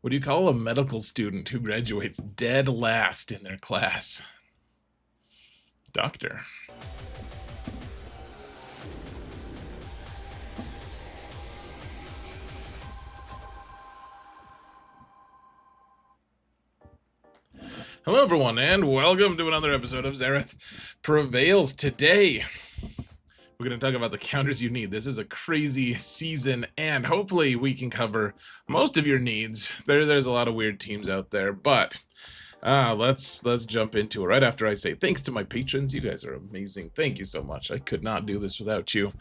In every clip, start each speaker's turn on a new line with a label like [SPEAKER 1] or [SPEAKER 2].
[SPEAKER 1] What do you call a medical student who graduates dead last in their class? Doctor. Hello everyone, and welcome to another episode of Zareth Prevails. Today, we're going to talk about the counters you need. This is a crazy season, and hopefully we can cover most of your needs. There's a lot of weird teams out there, but let's jump into it right after I say thanks to my patrons. You guys are amazing. Thank you so much. I could not do this without you.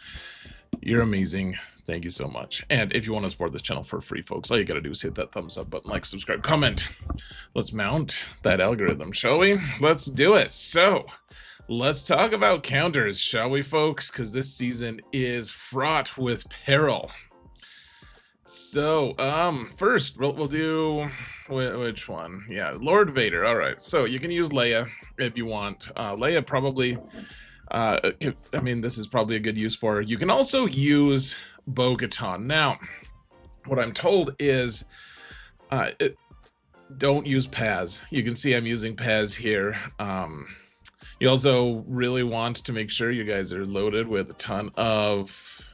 [SPEAKER 1] You're amazing. Thank you so much. And if you want to support this channel for free, folks, all you gotta do is hit that thumbs up button, like, subscribe, comment. Let's mount that algorithm, shall we? Let's do it. So, let's talk about counters, shall we, folks? Because this season is fraught with peril. So, first, we'll do... which one? Yeah, Lord Vader. All right, so you can use Leia if you want. Leia probably... I mean, this is probably a good use for her. You can also use Bo-Katan. Now, what I'm told is don't use Paz. You can see I'm using Paz here. You also really want to make sure you guys are loaded with a ton of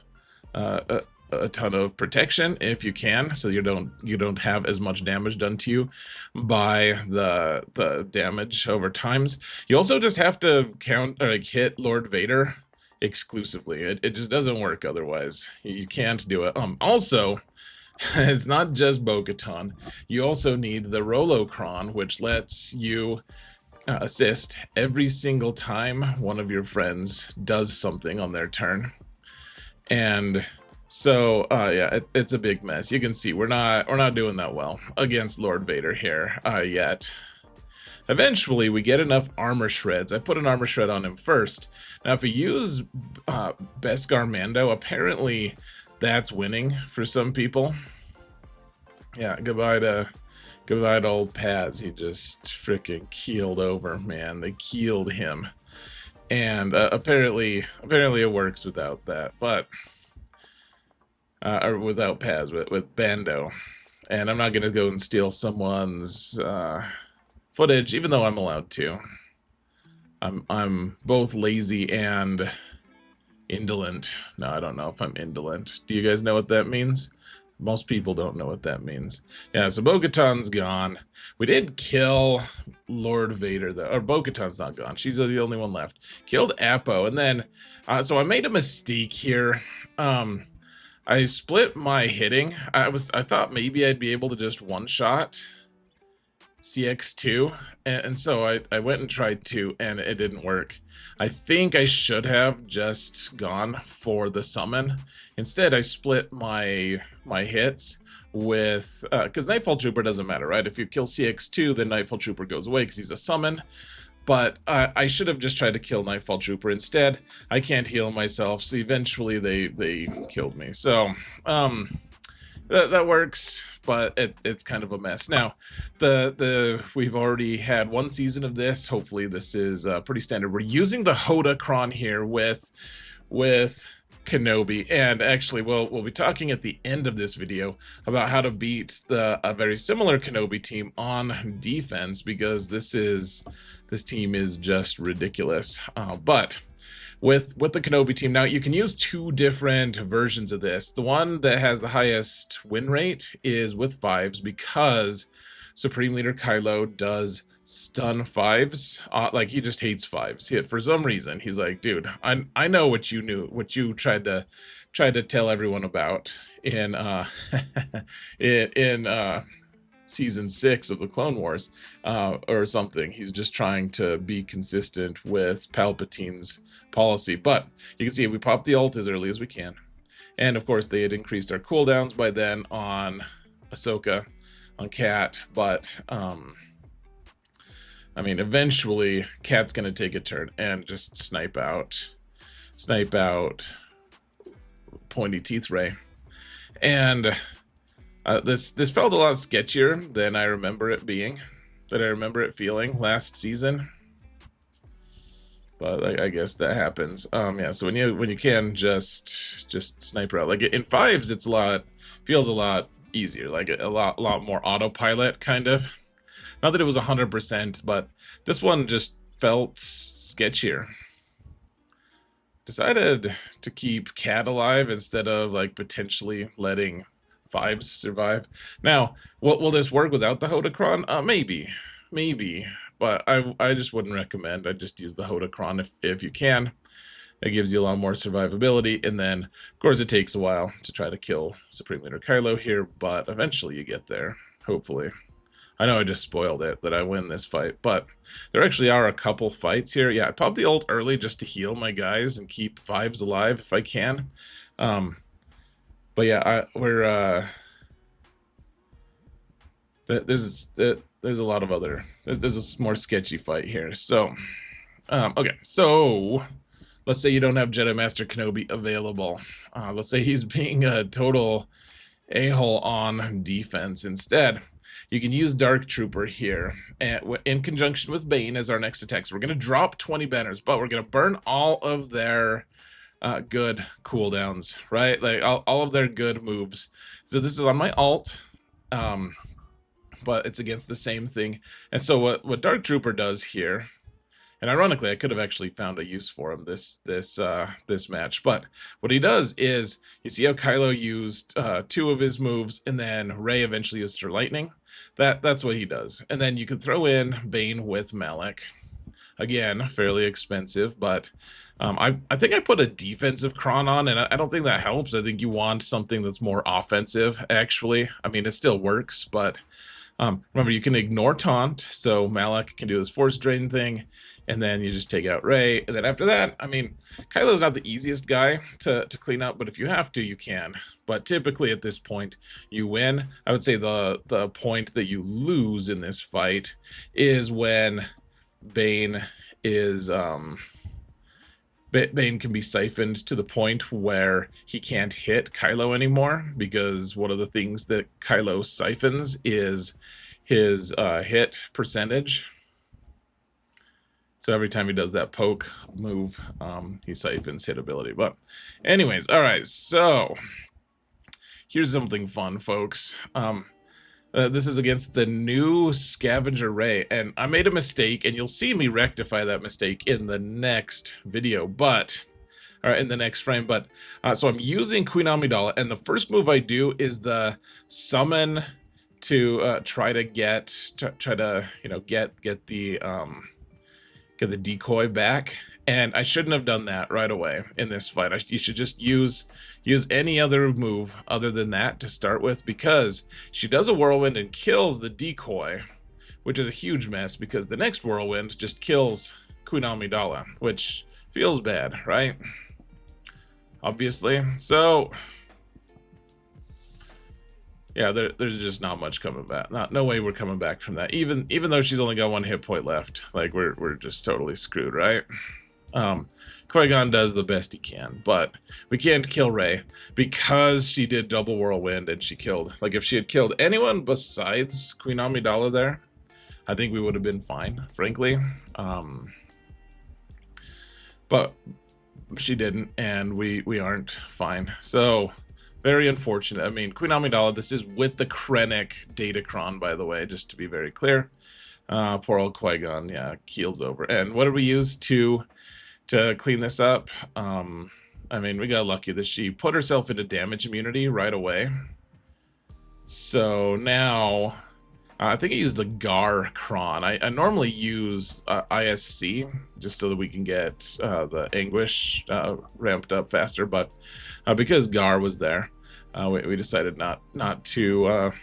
[SPEAKER 1] protection if you can, so you don't have as much damage done to you by the damage over times. You also just have to count or hit Lord Vader exclusively. It just doesn't work otherwise. You can't do it. Also, it's not just Bo-Katan. You also need the Hoda Cron, which lets you assist every single time one of your friends does something on their turn. And so, yeah, it's a big mess. You can see we're not doing that well against Lord Vader here yet. Eventually, we get enough armor shreds. I put an armor shred on him first. Now, if we use Beskar Mando, apparently that's winning for some people. Yeah, goodbye to old Paz. He just freaking keeled over, man. They keeled him, and apparently it works without that, but. Or without Paz, with Bando. And I'm not going to go and steal someone's footage, even though I'm allowed to. I'm both lazy and indolent. No, I don't know if I'm indolent. Do you guys know what that means? Most people don't know what that means. Yeah, so Bo-Katan's gone. We did kill Lord Vader, though. Or Bo-Katan's not gone. She's the only one left. Killed Apo, and then... so I made a mistake here. I split my hitting. I thought maybe I'd be able to just one-shot CX2, and so I went and tried to, and it didn't work. I think I should have just gone for the summon. Instead, I split my hits with... because Nightfall Trooper doesn't matter, right? If you kill CX2, then Nightfall Trooper goes away because he's a summon. But I should have just tried to kill Nightfall Trooper instead. I can't heal myself, so eventually they killed me. So that works, but it's kind of a mess. Now, we've already had one season of this. Hopefully this is pretty standard. We're using the Hoda Cron here with Kenobi, and actually we'll be talking at the end of this video about how to beat a very similar Kenobi team on defense, because this team is just ridiculous. But with the Kenobi team, now you can use two different versions of this. The one that has the highest win rate is with 5s, because Supreme Leader Kylo does stun 5s. Like, he just hates 5s. For some reason, he's like, dude, I know what you knew, what you tried to tell everyone about in season 6 of the Clone Wars, or something. He's just trying to be consistent with Palpatine's policy. But you can see we popped the ult as early as we can, and of course they had increased our cooldowns by then on Ahsoka, on Cat, but I mean, eventually Cat's gonna take a turn and just snipe out Pointy Teeth Ray, and this felt a lot sketchier than I remember it being, feeling last season. But I guess that happens. Yeah. So when you can just sniper out, like in 5s, feels a lot easier, like a lot more autopilot kind of. Not that it was 100%, but this one just felt sketchier. Decided to keep Cat alive instead of like potentially letting Fives survive. Now, will this work without the Hoda Cron? Maybe, but I just wouldn't recommend. I just use the Hoda Cron if you can. It gives you a lot more survivability, and then of course it takes a while to try to kill Supreme Leader Kylo here, but eventually you get there, hopefully. I know I just spoiled it that I win this fight, but there actually are a couple fights here. Yeah, I popped the ult early just to heal my guys and keep Fives alive if I can. But yeah, there's a lot of other, there's a more sketchy fight here. So, okay, so let's say you don't have Jedi Master Kenobi available. Let's say he's being a total a-hole on defense instead. You can use Dark Trooper here in conjunction with Bane as our next attack. So we're going to drop 20 banners, but we're going to burn all of their good cooldowns, right? Like all of their good moves. So this is on my alt, but it's against the same thing. And so what Dark Trooper does here, and ironically, I could have actually found a use for him this match. But what he does is, you see how Kylo used 2 of his moves, and then Rey eventually used her lightning. That's what he does. And then you can throw in Bane with Malak. Again, fairly expensive, but I think I put a defensive Cron on, and I don't think that helps. I think you want something that's more offensive, actually. I mean, it still works, but remember, you can ignore taunt, so Malak can do his force drain thing, and then you just take out Rey. And then after that, I mean, Kylo's not the easiest guy to clean up, but if you have to, you can. But typically at this point, you win. I would say the point that you lose in this fight is when Bane is Bane can be siphoned to the point where he can't hit Kylo anymore, because one of the things that Kylo siphons is his hit percentage. So every time he does that poke move, he siphons hit ability. But anyways, all right, so here's something fun, folks. This is against the new Scavenger Rey, and I made a mistake, and you'll see me rectify that mistake in the next video, but, or in the next frame, but, so I'm using Queen Amidala, and the first move I do is the summon to try to get the decoy back, and I shouldn't have done that right away in this fight. You should just use any other move other than that to start with, because she does a whirlwind and kills the decoy, which is a huge mess, because the next whirlwind just kills Queen Amidala, which feels bad, right? Obviously. So yeah, there's just not much coming back. No way we're coming back from that. Even though she's only got 1 hit point left, like we're just totally screwed, right? Qui-Gon does the best he can, but we can't kill Rey because she did double whirlwind and she killed. Like if she had killed anyone besides Queen Amidala there, I think we would have been fine, frankly. But she didn't, and we aren't fine. So very unfortunate. I mean, Queen Amidala, this is with the Krennic Datacron, by the way, just to be very clear. Poor old Qui-Gon, yeah, keels over. And what did we use to clean this up? I mean, we got lucky that she put herself into damage immunity right away. So now, I think I used the Gar Cron. I normally use ISC just so that we can get the Anguish ramped up faster, but because Gar was there, we decided not to,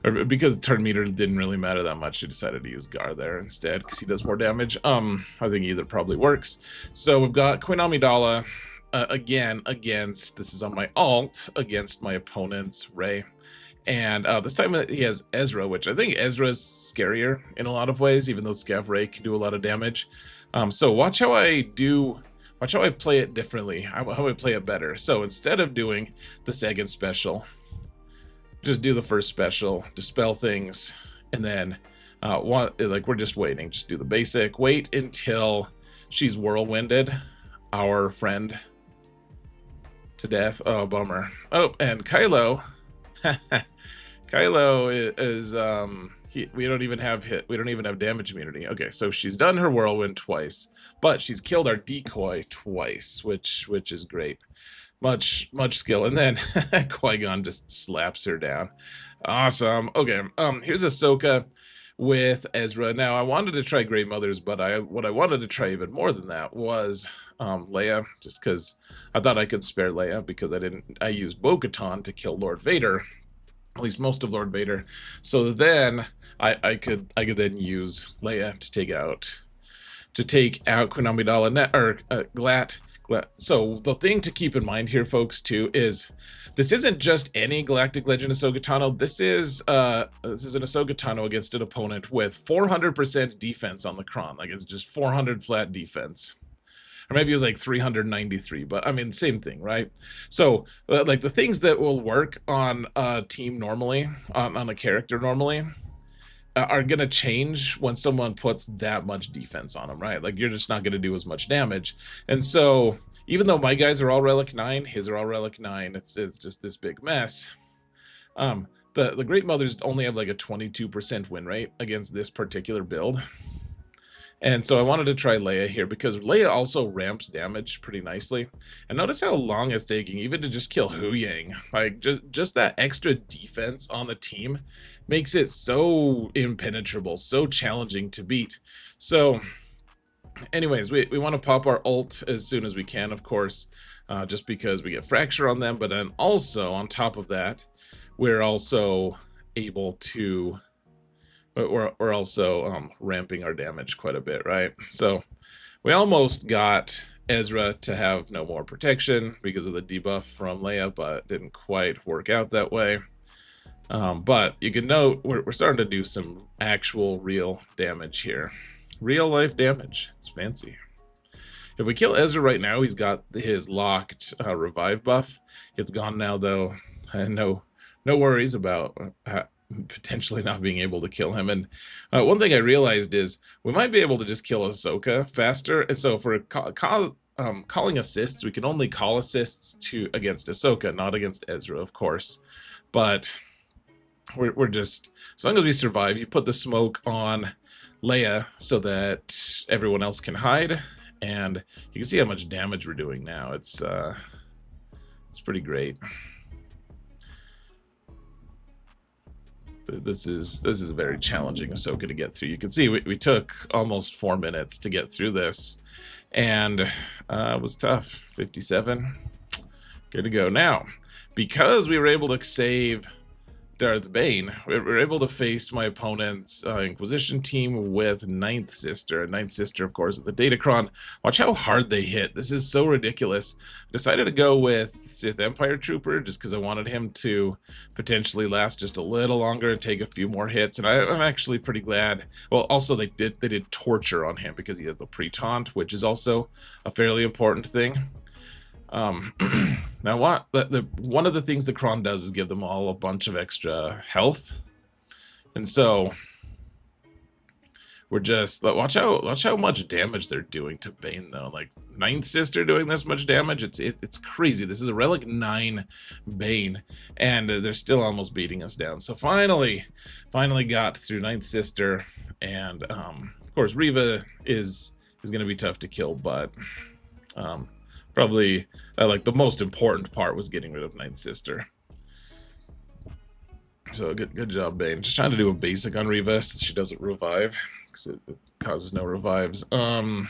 [SPEAKER 1] or because the turn meter didn't really matter that much, we decided to use Gar there instead because he does more damage. I think either probably works. So we've got Queen Amidala again against, this is on my alt, against my opponent's Rey. And this time he has Ezra, which I think Ezra is scarier in a lot of ways, even though Scav Rey can do a lot of damage. So watch how I play it differently, how I play it better. So instead of doing the second special, just do the first special, dispel things, and then we're just waiting. Just do the basic, wait until she's whirlwinded our friend to death. Oh, bummer. Oh, and Kylo Kylo is we don't even have damage immunity. Okay, so she's done her whirlwind twice, but she's killed our decoy twice, which is great. Much skill. And then Qui-Gon just slaps her down. Awesome. Okay, here's Ahsoka with Ezra. Now I wanted to try Grey Mothers, but what I wanted to try even more than that was Leia, just because I thought I could spare Leia, because I used Bo-Katan to kill Lord Vader, at least most of Lord Vader. So then I could then use Leia to take out Queen Amidala or GLAT. So the thing to keep in mind here, folks, too, is this isn't just any Galactic Legend Ahsoka Tano. This is an Ahsoka Tano against an opponent with 400% defense on the Cron. Like, it's just 400 flat defense. Or maybe it was like 393, but I mean, same thing, right? So, like, the things that will work on a team normally, on a character normally, are going to change when someone puts that much defense on them, right? Like, you're just not going to do as much damage. And so, even though my guys are all Relic 9, his are all Relic 9, it's just this big mess. The Great Mothers only have like a 22% win rate against this particular build. And so I wanted to try Leia here, because Leia also ramps damage pretty nicely. And notice how long it's taking even to just kill Huyang. Like, just that extra defense on the team makes it so impenetrable, so challenging to beat. So anyways, we want to pop our ult as soon as we can, of course, just because we get Fracture on them. But then also, on top of that, we're also able to... We're also ramping our damage quite a bit, right? So we almost got Ezra to have no more protection because of the debuff from Leia, but didn't quite work out that way. But you can note we're starting to do some actual real damage here. Real life damage. It's fancy. If we kill Ezra right now, he's got his locked revive buff. It's gone now, though. No worries about potentially not being able to kill him. And one thing I realized is we might be able to just kill Ahsoka faster. And so for calling assists, we can only call assists against Ahsoka, not against Ezra, of course. But we're just, as long as we survive, you put the smoke on Leia so that everyone else can hide, and you can see how much damage we're doing now. It's pretty great. This is a very challenging Ahsoka to get through. You can see we took almost 4 minutes to get through this, and it was tough. 57. Good to go. Now, because we were able to save Darth Bane, we were able to face my opponent's Inquisition team with Ninth Sister. Ninth Sister, of course, with the Datacron. Watch how hard they hit. This is so ridiculous. I decided to go with Sith Empire Trooper just because I wanted him to potentially last just a little longer and take a few more hits. And I'm actually pretty glad. Well, also they did torture on him because he has the pre-taunt, which is also a fairly important thing. Now one of the things the Cron does is give them all a bunch of extra health, and so we're just watch how much damage they're doing to Bane though. Like, Ninth Sister doing this much damage, it's crazy. This is a Relic 9 Bane, and they're still almost beating us down. So finally got through Ninth Sister, and of course Reva is going to be tough to kill, but probably like the most important part was getting rid of Ninth Sister. So good job, Bane. Just trying to do a basic on Reva so she doesn't revive, because it causes no revives. Alright,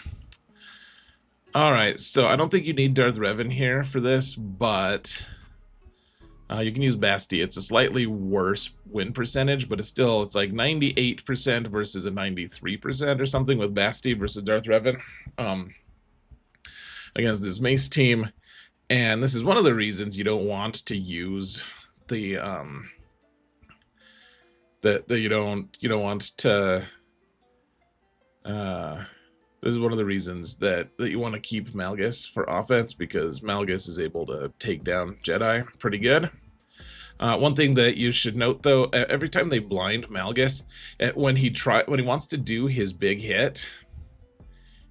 [SPEAKER 1] so I don't think you need Darth Revan here for this, but you can use Basti. It's a slightly worse win percentage, but it's like 98% versus a 93% or something with Basti versus Darth Revan. Against this Mace team, and this is one of the reasons you don't want to use the you don't want to this is one of the reasons that you want to keep Malgus for offense, because Malgus is able to take down Jedi pretty good. One thing that you should note though, every time they blind Malgus, when he wants to do his big hit,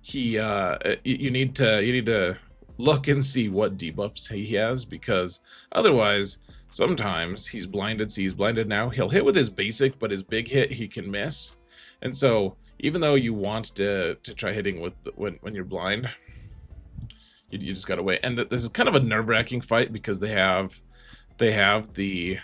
[SPEAKER 1] you need to look and see what debuffs he has, because otherwise sometimes he's blinded. See, he's blinded now. He'll hit with his basic, but his big hit he can miss. And so even though you want to try hitting with when you're blind, you just gotta wait. And this is kind of a nerve-wracking fight because they have the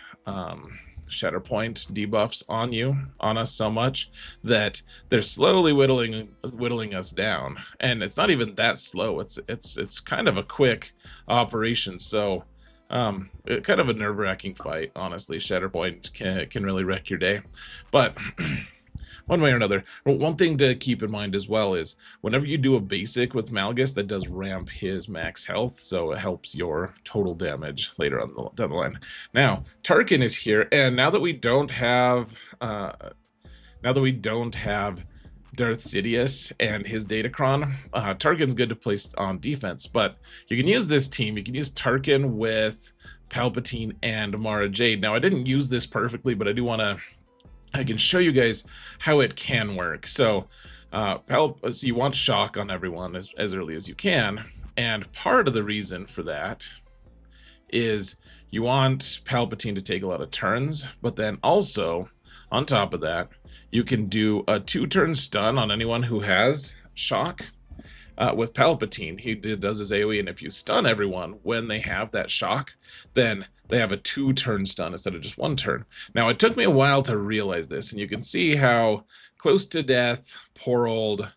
[SPEAKER 1] Shatterpoint debuffs on us so much that they're slowly whittling us down. And it's not even that slow. It's kind of a quick operation. So kind of a nerve-wracking fight, honestly. Shatterpoint can really wreck your day. But one way or another, one thing to keep in mind as well is whenever you do a basic with Malgus, that does ramp his max health, so it helps your total damage later on down the line. Now, Tarkin is here, and now that we don't have Darth Sidious and his Datacron, Tarkin's good to place on defense, but you can use this team. You can use Tarkin with Palpatine and Mara Jade. Now, I didn't use this perfectly, but I can show you guys how it can work. So, so you want shock on everyone as early as you can, and part of the reason for that is you want Palpatine to take a lot of turns, but then also, on top of that, you can do a 2-turn stun on anyone who has shock. With Palpatine, he does his AoE, and if you stun everyone when they have that shock, then they have a 2-turn stun instead of just 1 turn. Now, it took me a while to realize this, and you can see how close to death poor old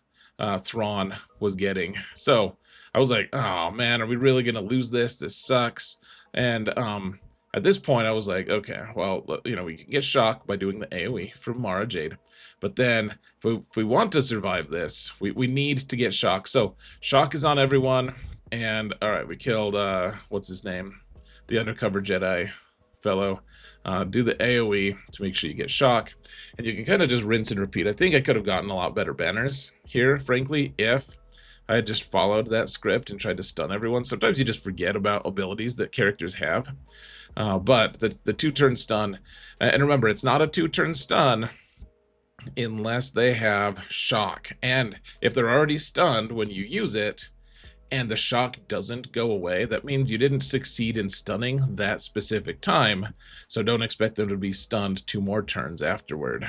[SPEAKER 1] Thrawn was getting. So I was like, oh man, are we really going to lose this? This sucks. And at this point, I was like, okay, well, you know, we can get shock by doing the AoE from Mara Jade. But then, if we want to survive this, we need to get shock. So, shock is on everyone. And, alright, we killed, what's his name? The undercover Jedi fellow. Do the AoE to make sure you get shock. And you can kind of just rinse and repeat. I think I could have gotten a lot better banners here, frankly, if I had just followed that script and tried to stun everyone. Sometimes you just forget about abilities that characters have. But the 2-turn stun, and remember, it's not a 2-turn stun unless they have shock. And if they're already stunned when you use it, and the shock doesn't go away, that means you didn't succeed in stunning that specific time, so don't expect them to be stunned 2 more turns afterward.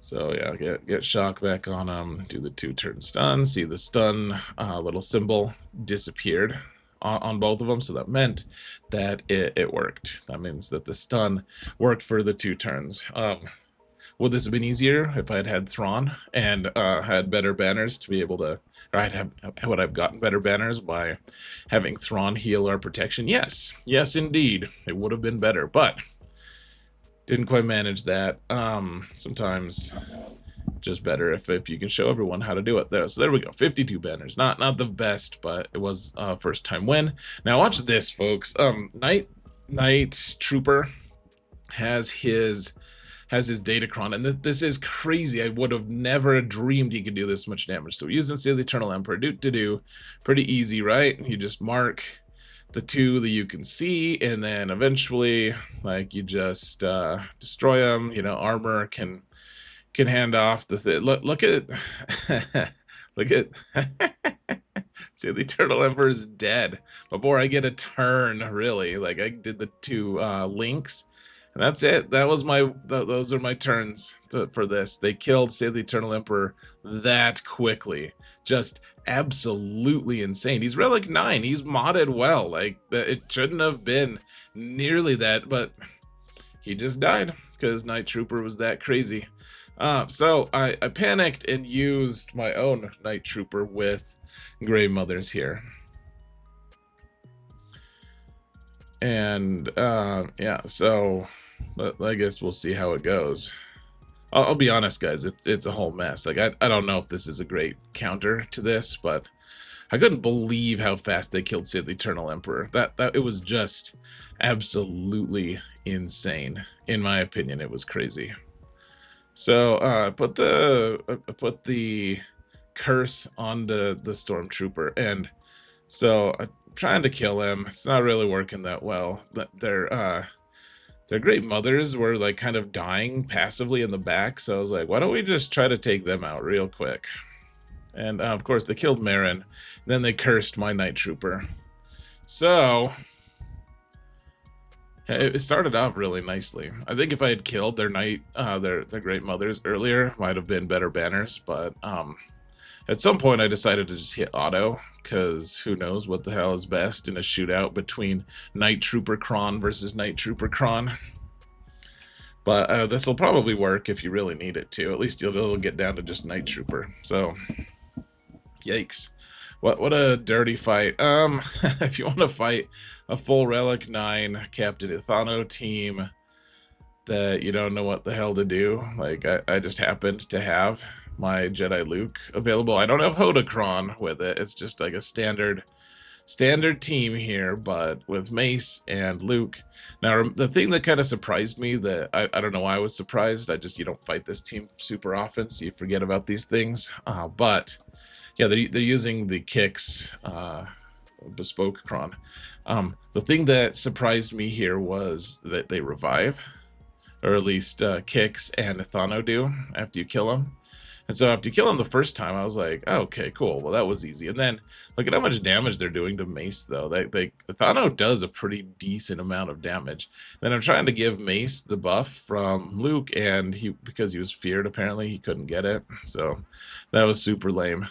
[SPEAKER 1] So yeah, get shock back on them, do the 2-turn stun, see the stun little symbol disappeared on both of them, so that meant that it worked. That means that the stun worked for the 2 turns. Would this have been easier if I had had Thrawn and had better banners to be able to, or would I have gotten better banners by having Thrawn heal our protection? Yes, indeed, it would have been better, but didn't quite manage that. Sometimes just better if you can show everyone how to do it there. So there we go, 52 banners. Not the best, but it was a first time win. Now watch this, folks. Night Trooper has his Datacron, and this is crazy. I would have never dreamed he could do this much damage. So using the Eternal Emperor, pretty easy, right? You just mark the 2 that you can see, and then eventually, like, you just destroy them. You know, armor can hand off the thing. Look at look at see, the Eternal Emperor is dead before I get a turn. Really, like, I did the 2 links. And that's it. That was those are my turns for this. They killed, say, the Eternal Emperor that quickly. Just absolutely insane. He's Relic 9. He's modded well. Like, it shouldn't have been nearly that, but he just died because Night Trooper was that crazy. So I panicked and used my own Night Trooper with Grey Mothers here. And yeah, so I guess we'll see how it goes. I'll be honest, guys, it's a whole mess. Like, I don't know if this is a great counter to this, but I couldn't believe how fast they killed Sid the Eternal Emperor. That it was just absolutely insane. In my opinion, it was crazy. So I put the curse onto the Stormtrooper, and so I'm trying to kill him. It's not really working that well. Their Great Mothers were, like, kind of dying passively in the back, so I was like, why don't we just try to take them out real quick? And of course they killed Marin, then they cursed my Night Trooper. So it started off really nicely. I think if I had killed their their great mothers earlier, might have been better banners. But at some point, I decided to just hit auto, because who knows what the hell is best in a shootout between Night Trooper Cron versus Night Trooper Cron. But this will probably work if you really need it to. At least it'll get down to just Night Trooper. So, yikes. What a dirty fight. If you want to fight a full Relic 9 Captain Ithano team that you don't know what the hell to do, like I just happened to have my Jedi Luke available. I don't have Hoda Cron with it. It's just like a standard team here, but with Mace and Luke. Now, the thing that kind of surprised me, that I don't know why I was surprised, you don't fight this team super often, so you forget about these things. But yeah, they're using the kicks, bespoke Cron. The thing that surprised me here was that they revive, or at least kicks and Ithano do after you kill them. And so after you kill him the first time, I was like, oh, okay, cool. Well, that was easy. And then look at how much damage they're doing to Mace, though. Ithano does a pretty decent amount of damage. Then I'm trying to give Mace the buff from Luke, and because he was feared, apparently, he couldn't get it. So that was super lame.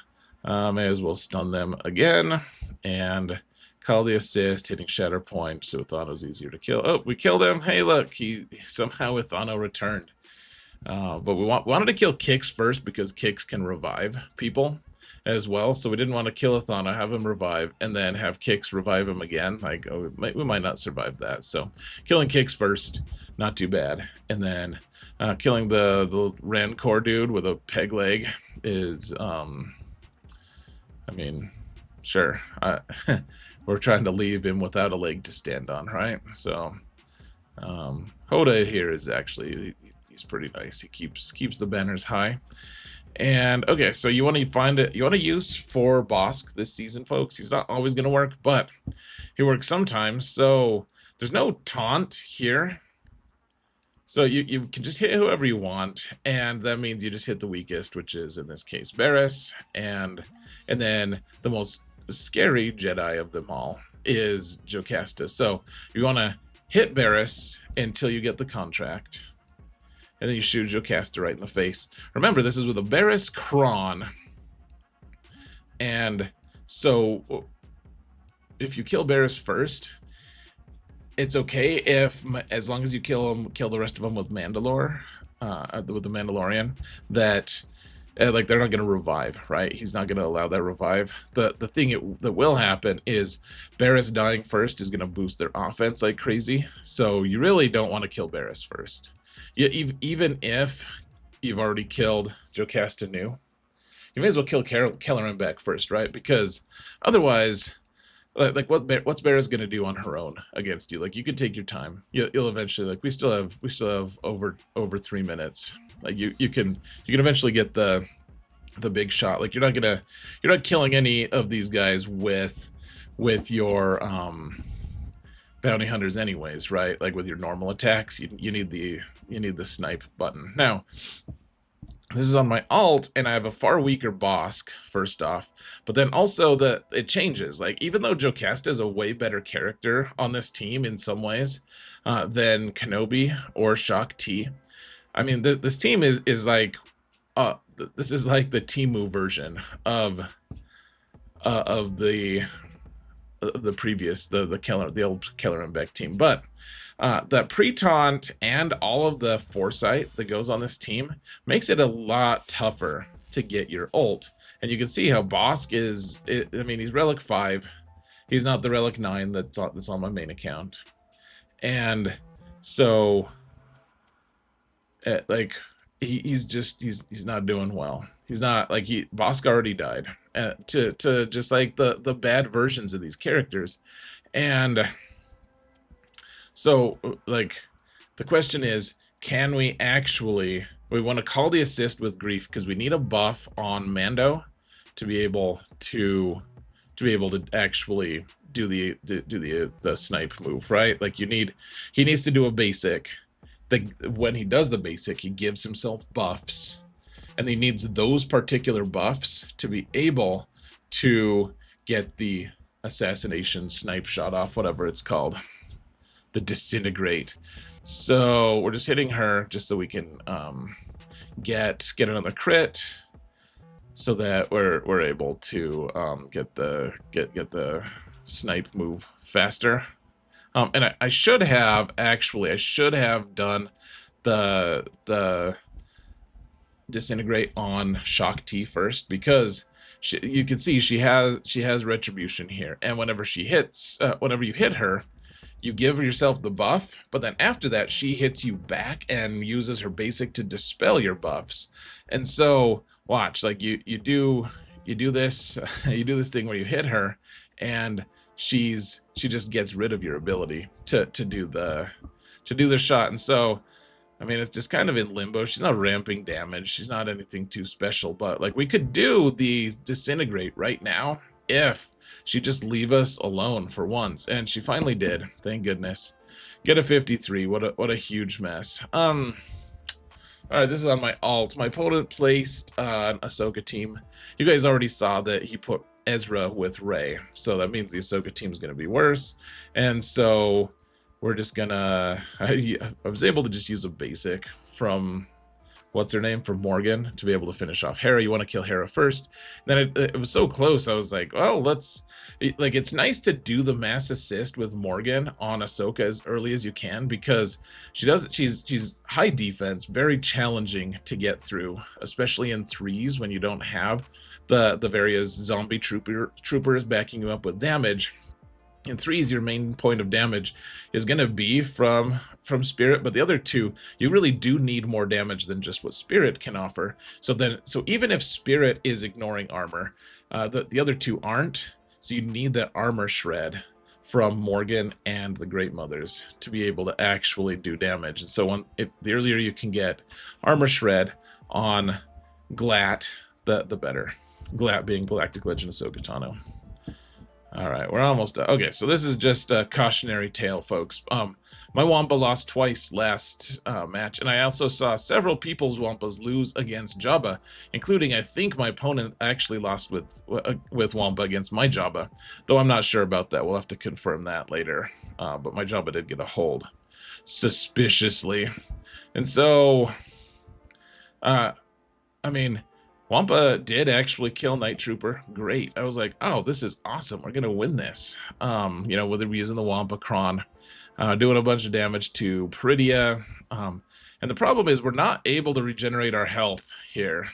[SPEAKER 1] May as well stun them again and call the assist, hitting Shatter Point, so Ithano's easier to kill. Oh, we killed him. Hey, look, somehow Ithano returned. But we wanted to kill Kix first, because Kix can revive people as well. So we didn't want to kill Ithano, have him revive, and then have Kix revive him again. Like, oh, we might not survive that. So killing Kix first, not too bad. And then killing the Rancor dude with a peg leg is, I mean, sure. We're trying to leave him without a leg to stand on, right? So Hoda here is actually... he's pretty nice. He keeps the banners high. And okay, so you want to find it. You want to use for Bossk this season, folks. He's not always going to work, but he works sometimes. So there's no taunt here. So you can just hit whoever you want, and that means you just hit the weakest, which is in this case Barriss, and then the most scary Jedi of them all is Jocasta. So you want to hit Barriss until you get the contract. And then you shoot Jocasta right in the face. Remember, this is with a Barriss Cron. And so, if you kill Barriss first, it's okay as long as you kill the rest of them with Mandalore, with the Mandalorian, that like they're not going to revive, right? He's not going to allow that revive. The thing that will happen is Barriss dying first is going to boost their offense like crazy. So you really don't want to kill Barriss first. Even if you've already killed Jocasta New, you may as well kill Kelleran back first, right? Because otherwise, like what's Barriss gonna do on her own against you? Like, you can take your time. You'll eventually, like, we still have over 3 minutes. Like you can eventually get the big shot. Like, you're not killing any of these guys with your bounty hunters anyways, right? Like with your normal attacks, you need the snipe button. Now, this is on my alt, and I have a far weaker Bossk, first off, but then also it changes. Like, even though Jocasta is a way better character on this team in some ways than Kenobi or Shock T, I mean, this team is like, this is like the Timu version of the previous, the old Keller and Beck team. But that pre-taunt and all of the foresight that goes on this team makes it a lot tougher to get your ult. And you can see how Bossk is, I mean, he's Relic 5. He's not the Relic 9 that's on my main account. And so, like, he's not doing well. He's not, like, Bossk already died to just like the bad versions of these characters. And so, like, the question is, can we want to call the assist with Grief, because we need a buff on Mando to be able to actually do the snipe move, right? Like, he needs to do a basic. When he does the basic, he gives himself buffs, and he needs those particular buffs to be able to get the assassination snipe shot off, whatever it's called. The disintegrate. So we're just hitting her just so we can get another crit, so that we're able to get the snipe move faster. And I should have done the disintegrate on Shock T first, because you can see she has retribution here, and whenever she hits, whenever you hit her, you give yourself the buff, but then after that she hits you back and uses her basic to dispel your buffs. And so watch, like you do this you do this thing where you hit her, and she just gets rid of your ability to do the shot. And so I mean, it's just kind of in limbo. She's not ramping damage. She's not anything too special, but like we could do the disintegrate right now if she just leave us alone for once. And she finally did. Thank goodness. Get a 53. What a huge mess. All right, this is on my alt. My opponent placed an Ahsoka team. You guys already saw that he put Ezra with Rey, so that means the Ahsoka team is going to be worse. And so we're just gonna, I was able to just use a basic from, what's her name, from Morgan to be able to finish off Hera. You want to kill Hera first. Then it was so close, I was like, well, it's nice to do the mass assist with Morgan on Ahsoka as early as you can, because she's high defense, very challenging to get through, especially in threes when you don't have the various zombie troopers backing you up with damage. In threes, your main point of damage is going to be from Spirit, but the other two, you really do need more damage than just what Spirit can offer. So even if Spirit is ignoring armor, the other two aren't. So you need that armor shred from Morgan and the Great Mothers to be able to actually do damage. And so the earlier you can get armor shred on GLAT, the better. GLAT being Galactic Legend Ahsoka Tano. All right, we're almost done. Okay, so this is just a cautionary tale, folks. My Wampa lost twice last match, and I also saw several people's Wampas lose against Jabba, including, I think, my opponent actually lost with Wampa against my Jabba, though I'm not sure about that. We'll have to confirm that later. But my Jabba did get a hold, suspiciously. And so, I mean, Wampa did actually kill Night Trooper. Great. I was like, oh, this is awesome. We're going to win this. You know, whether we're using the Wampa Cron, doing a bunch of damage to Peridia. And the problem is we're not able to regenerate our health here.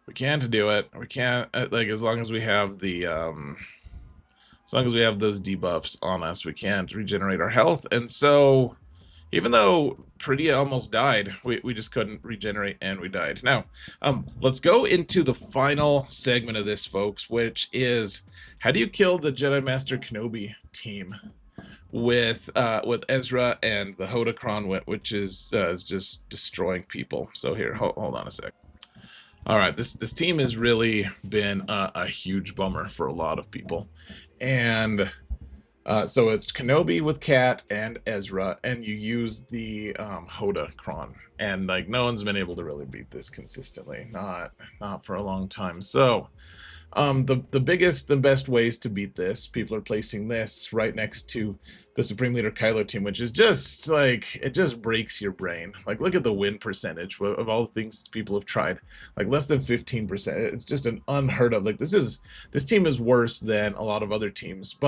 [SPEAKER 1] We can't do it. We can't, like, as long as we have the, as long as we have those debuffs on us, we can't regenerate our health. And so, even though Peridia almost died, we just couldn't regenerate, and we died. Now, let's go into the final segment of this, folks, which is, how do you kill the Jedi Master Kenobi team with Ezra and the Hoda Cron, which is just destroying people. So here, hold on a sec. All right, this team has really been a huge bummer for a lot of people, and so it's Kenobi with Cat and Ezra, and you use the Hoda Cron, and like no one's been able to really beat this consistently, not for a long time. So the biggest, the best ways to beat this, people are placing this right next to the Supreme Leader Kylo team, which is just like, it just breaks your brain. Like, look at the win percentage of all the things people have tried, like less than 15%. It's just an unheard of, like, this team is worse than a lot of other teams,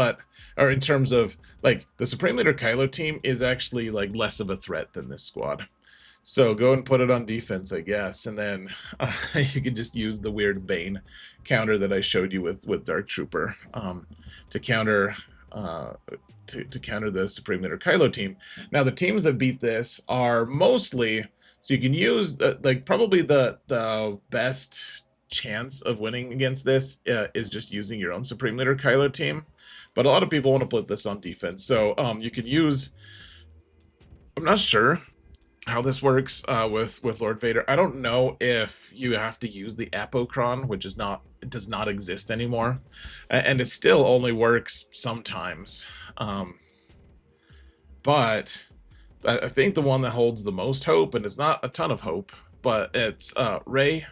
[SPEAKER 1] or in terms of, like, the Supreme Leader Kylo team is actually like less of a threat than this squad. So go and put it on defense, I guess, and then you can just use the weird Bane counter that I showed you with Dark Trooper to counter to counter the Supreme Leader Kylo team. Now the teams that beat this are mostly, so you can use like probably the best chance of winning against this is just using your own Supreme Leader Kylo team, but a lot of people want to put this on defense. So you can use, I'm not sure how this works with Lord Vader. I don't know if you have to use the Apocron, which is not, it does not exist anymore, and it still only works sometimes. But I think the one that holds the most hope, and it's not a ton of hope, but it's Rey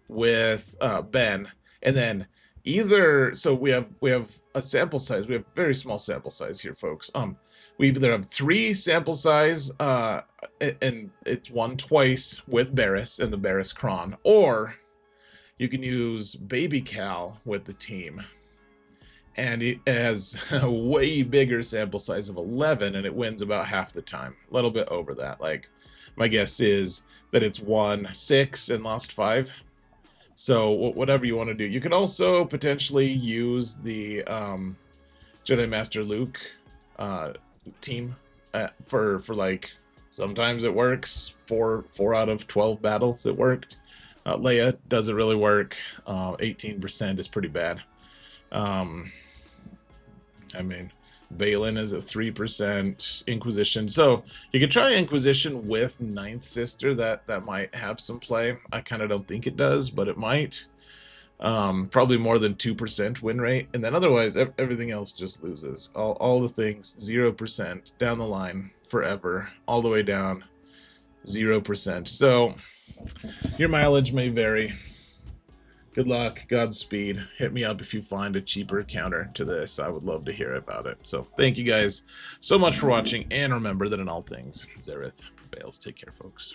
[SPEAKER 1] with Ben, and then either, so we have a sample size. We have very small sample size here, folks. We either have 3 sample size, and it's won twice with Barris and the Hoda Cron, or you can use Baby Cal with the team, and it has a way bigger sample size of 11, and it wins about half the time, a little bit over that. Like, my guess is that it's won 6 and lost 5. So whatever you want to do. You could also potentially use the Jedi Master Luke team for like, sometimes it works. 4 out of 12 battles it worked. Leia doesn't really work. 18% is pretty bad. I mean, Bane is at 3%. Inquisition. So you could try Inquisition with Ninth Sister. That might have some play. I kind of don't think it does, but it might. Probably more than 2% win rate. And then otherwise, everything else just loses. All the things, 0% down the line forever. All the way down, 0%. So your mileage may vary. Good luck, Godspeed. Hit me up if you find a cheaper counter to this. I would love to hear about it. So thank you guys so much for watching, and remember that in all things, Zereth prevails. Take care, folks.